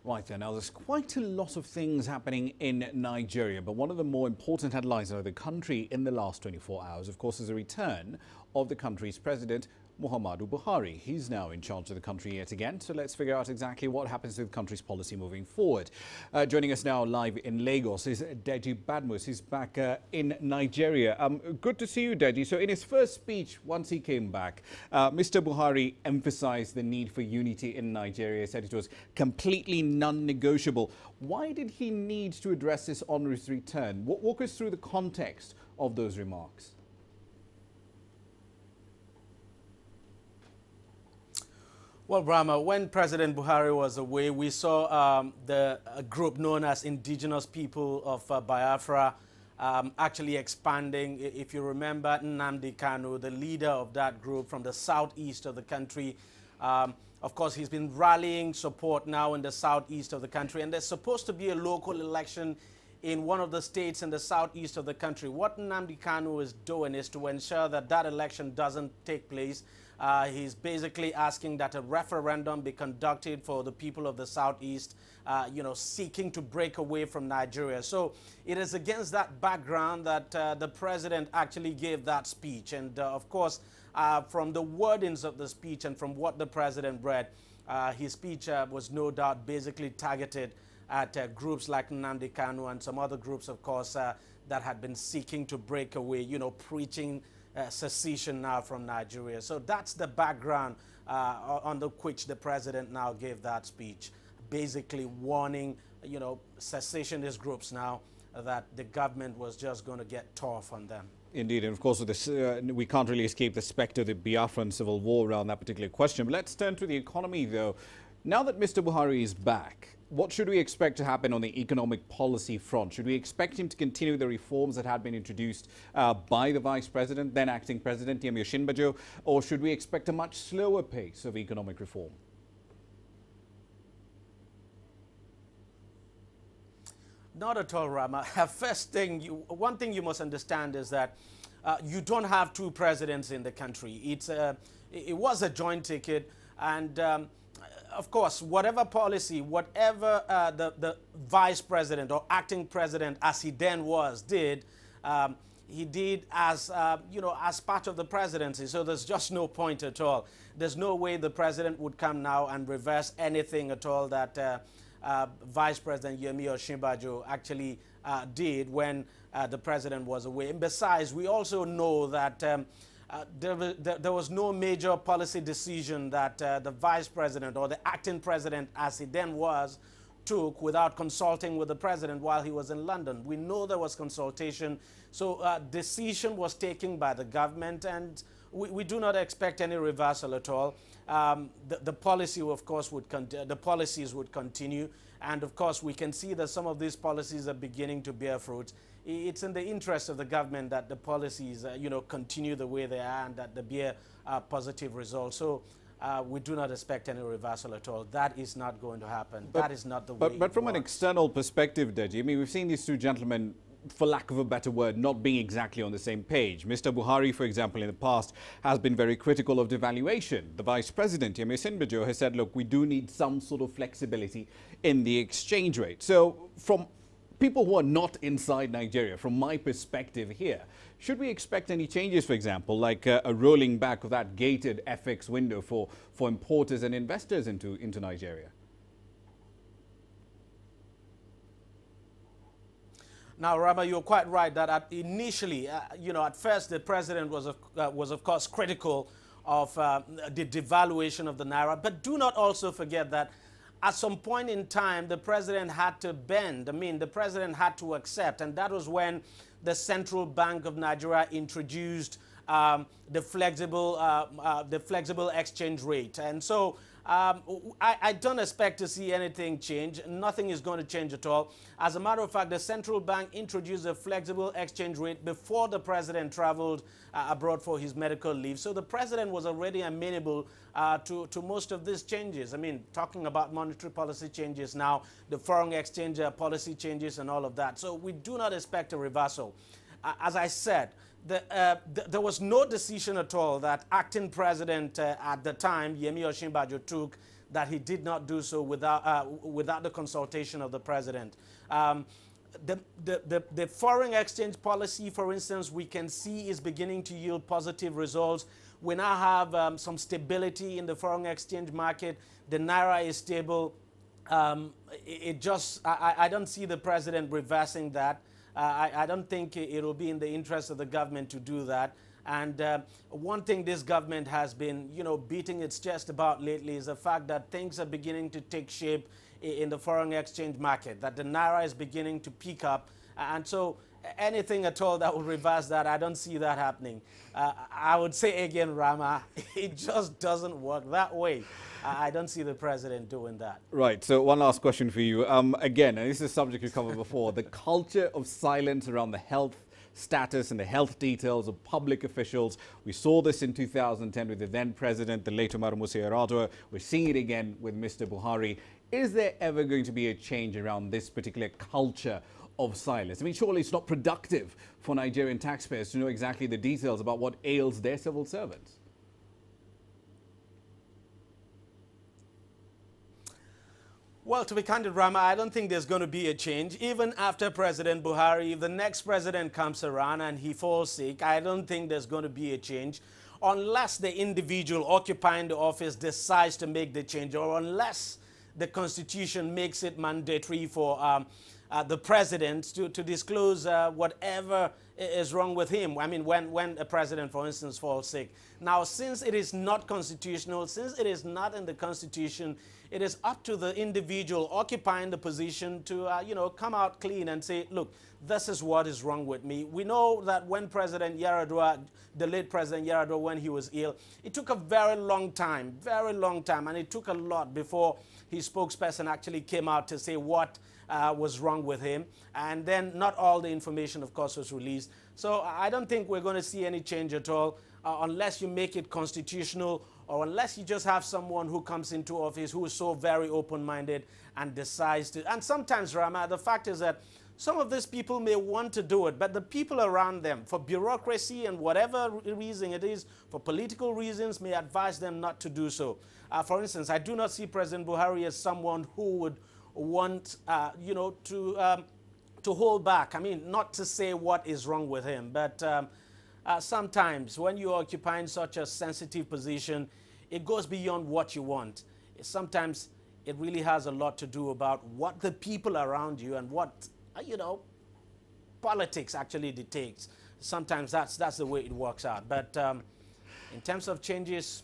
Right there. Now, there's quite a lot of things happening in Nigeria, but one of the more important headlines of the country in the last 24 hours, of course, is the return of the country's president, Muhammadu Buhari. He's now in charge of the country yet again, so let's figure out exactly what happens to the country's policy moving forward. Joining us now live in Lagos is Deji Badmus. He's back in Nigeria. Good to see you, Deji. So in his first speech, once he came back, Mr. Buhari emphasized the need for unity in Nigeria. He said it was completely non-negotiable. Why did he need to address this on his return? Walk us through the context of those remarks. Well, Brahma, when President Buhari was away, we saw the group known as Indigenous People of Biafra actually expanding. If you remember, Nnamdi Kanu, the leader of that group from the southeast of the country, of course, he's been rallying support now in the southeast of the country, and there's supposed to be a local election in one of the states in the southeast of the country. What Nnamdi Kanu is doing is to ensure that that election doesn't take place. He's basically asking that a referendum be conducted for the people of the southeast, seeking to break away from Nigeria. So it is against that background that the president actually gave that speech. And of course, from the wordings of the speech and from what the president read, his speech was no doubt basically targeted at groups like Nnamdi Kanu and some other groups, of course, that had been seeking to break away, preaching secession now from Nigeria. So that's the background under which the president now gave that speech, basically warning, secessionist groups now that the government was just going to get tough on them. Indeed, and of course, with this, we can't really escape the spectre of the Biafran civil war around that particular question. But let's turn to the economy, though. Now that Mr. Buhari is back, what should we expect to happen on the economic policy front? Should we expect him to continue the reforms that had been introduced by the Vice President, then Acting President Yemi Osinbajo, or should we expect a much slower pace of economic reform? Not at all, Rama. One thing you must understand is that you don't have two presidents in the country. It was a joint ticket, and of course, whatever policy, whatever the vice president or acting president, as he then was, did, he did as, as part of the presidency. So there's just no point at all. There's no way the president would come now and reverse anything at all that Vice President Yemi Osinbajo actually did when the president was away. And besides, we also know that there was no major policy decision that the vice president or the acting president, as he then was, took without consulting with the president while he was in London. We know there was consultation, so decision was taken by the government, and we do not expect any reversal at all. The policy, of course, the policies would continue, and of course, we can see that some of these policies are beginning to bear fruit. It's in the interest of the government that the policies, continue the way they are and that they bear positive results. So we do not expect any reversal at all. That is not going to happen. That is not the way. But from an external perspective, Deji, I mean, we've seen these two gentlemen, for lack of a better word, not being exactly on the same page. Mr. Buhari, for example, in the past has been very critical of devaluation. The Vice President, Yemi Osinbajo, has said, look, we do need some sort of flexibility in the exchange rate. So from people who are not inside Nigeria, from my perspective here, should we expect any changes, for example, like a rolling back of that gated FX window for importers and investors into Nigeria? Now, Rama, you're quite right that initially, at first the president was of course critical of the devaluation of the naira. But do not also forget that at some point in time, the president had to bend. I mean, the president had to accept, and that was when the Central Bank of Nigeria introduced the flexible exchange rate. And so I don't expect to see anything change. Nothing is going to change at all. As a matter of fact, the central bank introduced a flexible exchange rate before the president traveled abroad for his medical leave. So the president was already amenable to most of these changes. I mean, talking about monetary policy changes now, the foreign exchange policy changes and all of that. So we do not expect a reversal. As I said, there was no decision at all that acting president at the time, Yemi Osinbajo, took that he did not do so without the consultation of the president. The foreign exchange policy, for instance, we can see is beginning to yield positive results. We now have some stability in the foreign exchange market. The naira is stable. I don't see the president reversing that. I don't think it will be in the interest of the government to do that. And one thing this government has been, beating its chest about lately is the fact that things are beginning to take shape in the foreign exchange market, that the naira is beginning to peak up. And so anything at all that will reverse that, I don't see that happening. I would say again, Rama, it just doesn't work that way. I don't see the president doing that. Right. So one last question for you. Again, and this is a subject we covered before, the culture of silence around the health status and the health details of public officials. We saw this in 2010 with the then president, the late Umaru Musa Yar'Adua. We're seeing it again with Mr. Buhari. Is there ever going to be a change around this particular culture of silence? I mean, surely it's not productive for Nigerian taxpayers to know exactly the details about what ails their civil servants. Well, to be candid, Rama, I don't think there's going to be a change. Even after President Buhari, if the next president comes around and he falls sick, I don't think there's going to be a change unless the individual occupying the office decides to make the change, or unless the Constitution makes it mandatory for the president to disclose whatever is wrong with him. I mean, when a president, for instance, falls sick. Now, since it is not constitutional, since it is not in the Constitution, it is up to the individual occupying the position to, come out clean and say, look, this is what is wrong with me. We know that when President Yar'Adua, the late President Yar'Adua, when he was ill, it took a very long time, and it took a lot before his spokesperson actually came out to say what was wrong with him. And then not all the information, of course, was released. So I don't think we're going to see any change at all unless you make it constitutional, or unless you just have someone who comes into office who is so very open-minded and decides to. And sometimes, Rama, the fact is that some of these people may want to do it, but the people around them, for bureaucracy and whatever reason it is, for political reasons, may advise them not to do so. For instance, I do not see President Buhari as someone who would want, to hold back. I mean, not to say what is wrong with him, but sometimes when you're occupying such a sensitive position, it goes beyond what you want. Sometimes it really has a lot to do about what the people around you and what, politics actually dictates. Sometimes that's the way it works out. But in terms of changes,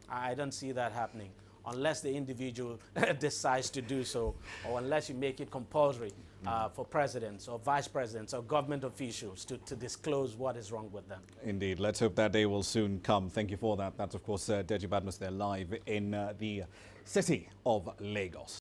I don't see that happening unless the individual decides to do so, or unless you make it compulsory for presidents or vice presidents or government officials to disclose what is wrong with them. Indeed. Let's hope that day will soon come. Thank you for that. That's, of course, Deji Badmus there live in the city of Lagos.